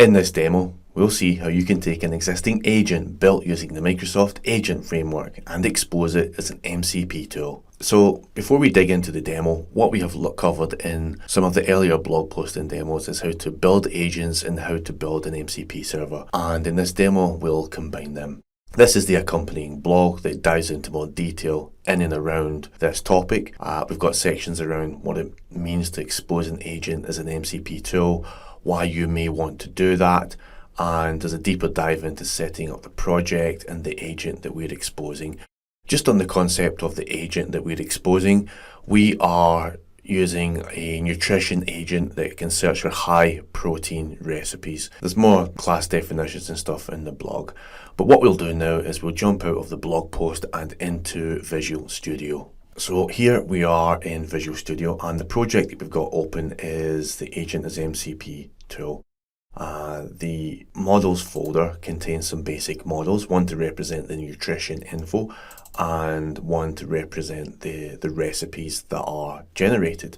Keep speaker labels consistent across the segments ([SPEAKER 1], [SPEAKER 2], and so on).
[SPEAKER 1] In this demo, we'll see how you can take an existing agent built using the Microsoft Agent Framework and expose it as an MCP tool. So before we dig into the demo, what we have covered in some of the earlier blog posts and demos is how to build agents and how to build an MCP server. And in this demo, we'll combine them. This is the accompanying blog that dives into more detail in and around this topic. We've got sections around what it means to expose an agent as an MCP tool, why you may want to do that, and there's a deeper dive into setting up the project and the agent that we're exposing. Just on the concept of the agent that we're exposing, we are using a nutrition agent that can search for high protein recipes. There's more class definitions and stuff in the blog, but what we'll do now is we'll jump out of the blog post and into Visual Studio. So here we are in Visual Studio, and the project that we've got open is the agent as MCP tool. The models folder contains some basic models, one to represent the nutrition info and one to represent the recipes that are generated.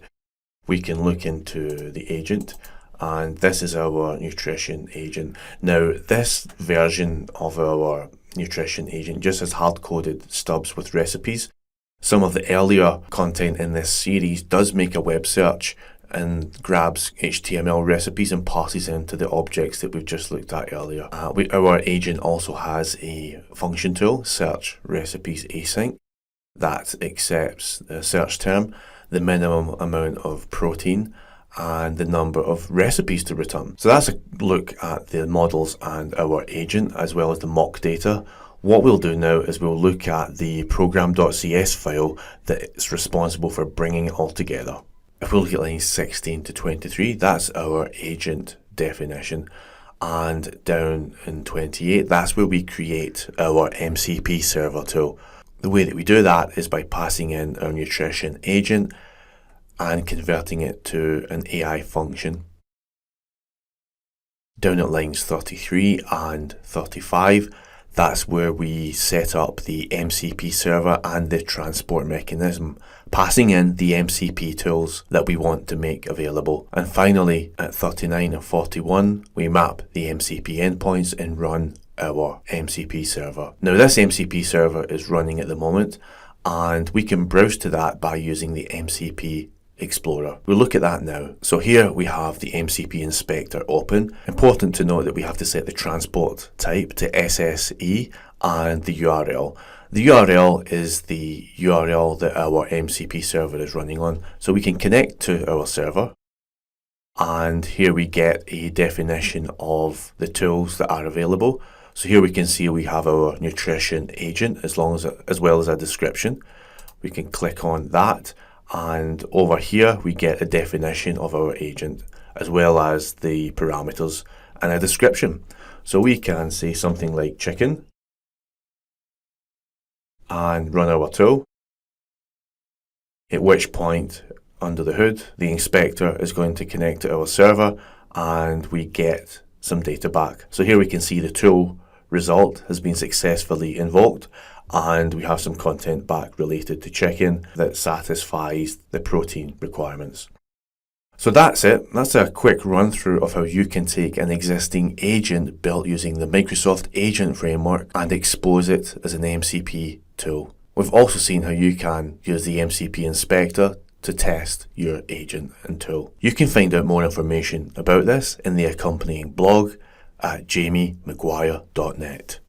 [SPEAKER 1] We can look into the agent, and this is our nutrition agent. Now, this version of our nutrition agent just has hard-coded stubs with recipes. Some of the earlier content in this series does make a web search and grabs HTML recipes and passes into the objects that we've just looked at earlier. Our agent also has a function tool, search recipes async, that accepts the search term, the minimum amount of protein, and the number of recipes to return. So that's a look at the models and our agent, as well as the mock data. What we'll do now is we'll look at the program.cs file that is responsible for bringing it all together. If we look at lines 16 to 23, that's our agent definition. And down in 28, that's where we create our MCP server tool. The way that we do that is by passing in our nutrition agent and converting it to an AI function. Down at lines 33 and 35, that's where we set up the MCP server and the transport mechanism, passing in the MCP tools that we want to make available. And finally, at 39 and 41, we map the MCP endpoints and run our MCP server. Now, this MCP server is running at the moment, and we can browse to that by using the MCP Explorer. We'll look at that now. So here we have the MCP inspector open. Important to note that we have to set the transport type to SSE and the URL. The URL is the URL that our MCP server is running on. So we can connect to our server, and here we get a definition of the tools that are available. So here we can see we have our nutrition agent as well as a description. We can click on that, and over here we get a definition of our agent as well as the parameters and a description. So we can say something like chicken and run our tool, at which point under the hood the inspector is going to connect to our server and we get some data back. So here we can see the tool result has been successfully invoked, and we have some content back related to chicken that satisfies the protein requirements. So that's it. That's a quick run through of how you can take an existing agent built using the Microsoft Agent Framework and expose it as an MCP tool. We've also seen how you can use the MCP inspector to test your agent and tool. You can find out more information about this in the accompanying blog at jamiemaguire.net.